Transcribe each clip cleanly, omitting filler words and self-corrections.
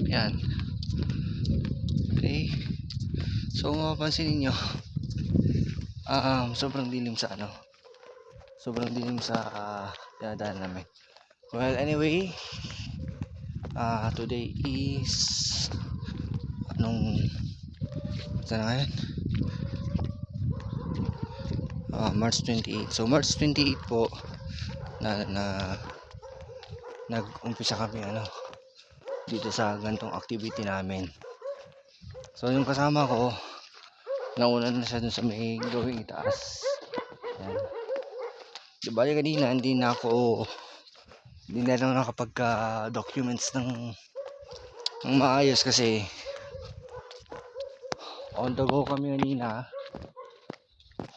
Yan. Okay. So mapapansin niyo, sobrang dilim sa sobrang dilim sa dadaan namin. Well, anyway, today is saan na ngayon? March 28. So March 28 po na nag-umpisa kami dito sa gantong activity namin. So yung kasama ko, nauna na siya dun sa may gawing itaas. Yan. Di bali kanina hindi na lang nakapagka-documents ng maayos kasi on the go kami kanina.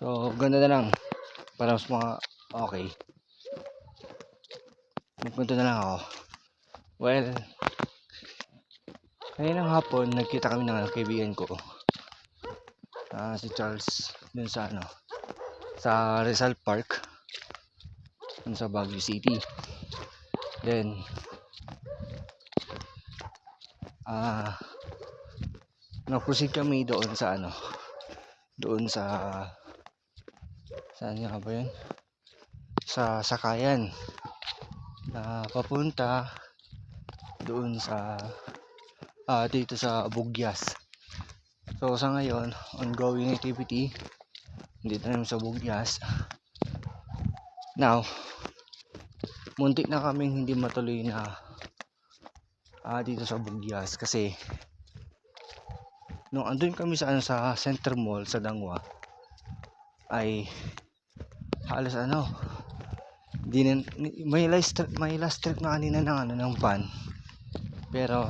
So ganda na lang para mas okay. Nagpunta na lang ako. Well, kaninang hapon nagkita kami ng kaibigan ko, si Charles, dun sa sa Rizal Park, dun sa Baguio City. Then nag-proceed kami doon sa doon sa saan nga ba yun? Sa Sakayan na papunta doon sa dito sa Bugyas. So sa ngayon, ongoing activity dito naman sa Bugyas. Now, muntik na kaming hindi matuloy na dito sa Bugyas kasi nung andun kami sa Center Mall sa Dangwa ay halos may last trip na kanina ng van, pero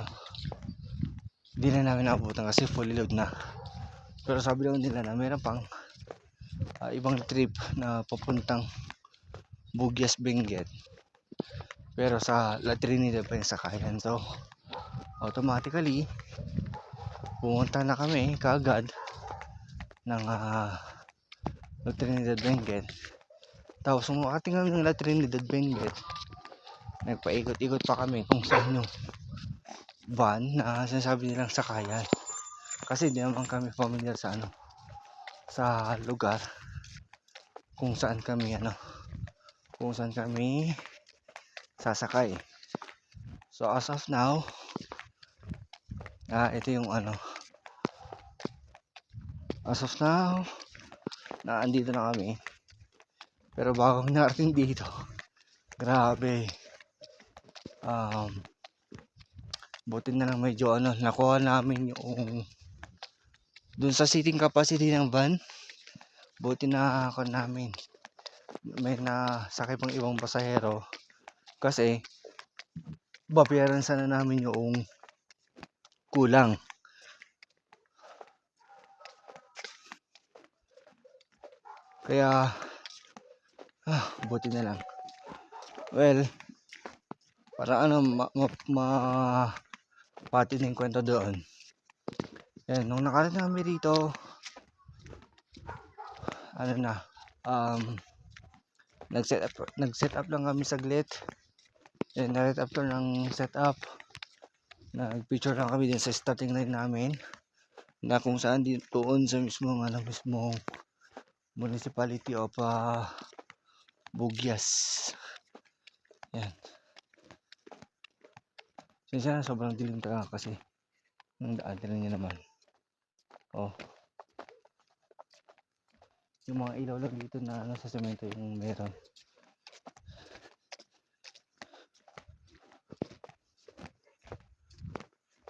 di na namin naabutan kasi fully load na. Pero sabi lang nila na meron pang ibang trip na papuntang Bugyas Benguet, pero sa La Trinidad pa yung sakayan. So automatically pumunta na kami kaagad ng La Trinidad Benguet. Tapos sumakating kami ng La Trinidad Benguet, nagpaikot-ikot pa kami kung saan yung van na sinasabi nilang sakayan, kasi di naman kami familiar sa sa lugar kung saan kami sasakay. So as of now, ito yung as of now na andito na kami. Pero bago narating dito, grabe, buti na lang medyo nakuha namin yung dun sa seating capacity ng van. Buti na ako namin may nasakay pang ibang pasahero kasi babayaran sana namin yung kulang. Kaya buti na lang. Well, para pati na yung kwento doon. Yan, nung nakarating kami dito, nag-set up lang kami saglit. And right after ng set up, nag-picture lang kami din sa starting line namin, na kung saan doon sa mismong municipality of Bugyas. Yan. Siya sobrang dilim talaga kasi ng daan. Tignan niyo naman. Yung mga ilaw lang dito na sa semento yung meron.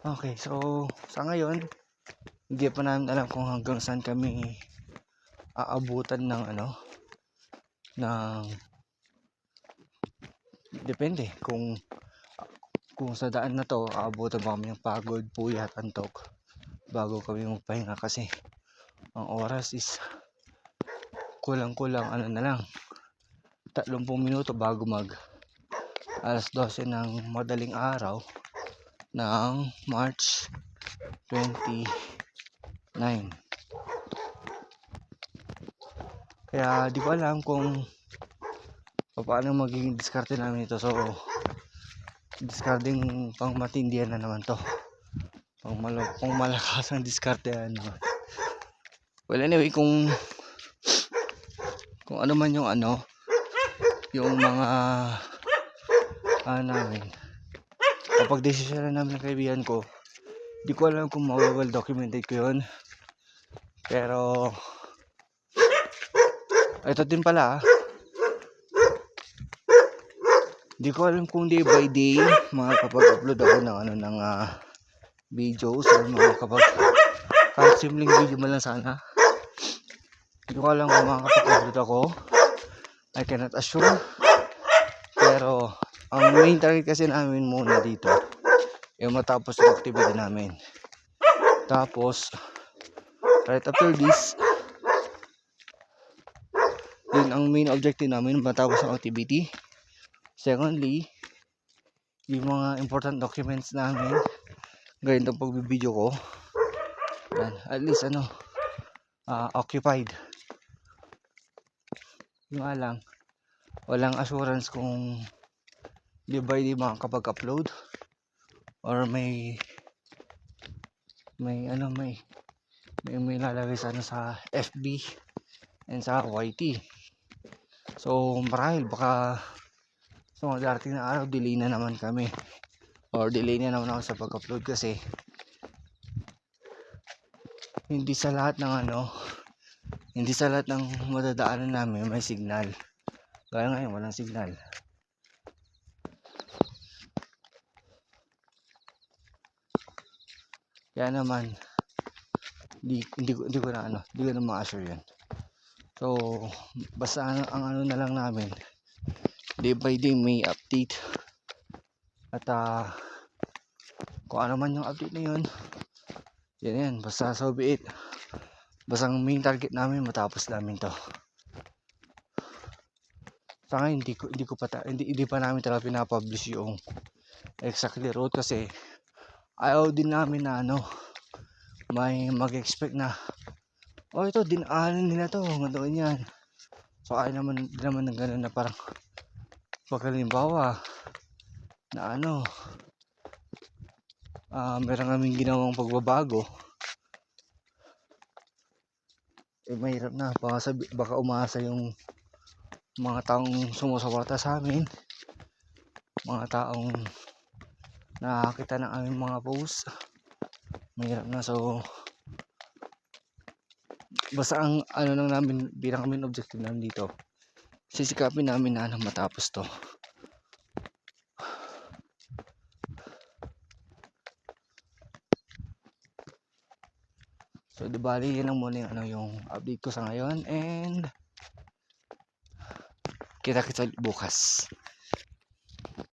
Okay, so sa ngayon hindi pa namin alam kung hanggang saan kami aabutan ng depende kung sa daan na to aabutan ba kami ng pagod, puyat, antok bago kami magpahinga, kasi ang oras is kulang-kulang na lang 30 minuto bago alas 12 ng madaling araw ng March 29. Kaya di ko alam kung paano magiging diskarte namin ito. So discarding pang matindihan na naman to. Kung malakas ang diskarte ano. Well anyway, kung ano man yung ano, yung mga namin, kapag desisyon na namin ng kaibigan ko, di ko alam kung well documented ko yun. Pero ito din pala, di ko alam kung day by day makakapag-upload ako ng ano, ng videos or kahit simpleng video man lang sana. Di ko alam kung makakapag-upload ako, I cannot assure. Pero ang main target kasi namin muna dito yung matapos yung activity namin. Tapos right after this, yun ang main objective namin, matapos ang activity. Secondly, yung mga important documents namin, gawin itong pagbibideo ko. Yan, at least occupied. Yung lang, walang assurance kung di ba di makakapag-upload or may lalagay sa sa FB and sa YT. So marahil baka sa mga darating na araw delay na naman kami or delay na naman ako sa pag-upload kasi hindi sa lahat ng madadaanan namin may signal. Kaya ngayon walang signal. Kaya naman hindi ko na ma-assure yun. So basta ang na lang namin, day by day may update. At kung ano man yung update na yun, yan, basta so be it. Basta ang main target namin matapos namin to. Sa ngayon hindi pa namin talaga pinapublish yung exactly route kasi ayaw din namin na may mag-expect na ito dinaanan nila to, ganoon yan. So ayaw naman ng gano'n na parang pagkalimbawa na meron kaming ginawang pagbabago, mahirap na, baka umasa yung mga taong sumusuporta sa amin, mga taong nakakita ng aming mga post. Mahirap na. So basta ang lang namin, bilang main objective namin dito, sisikapin namin na matapos to. So di bali yan lang muna yung update ko sa ngayon, and kita bukas.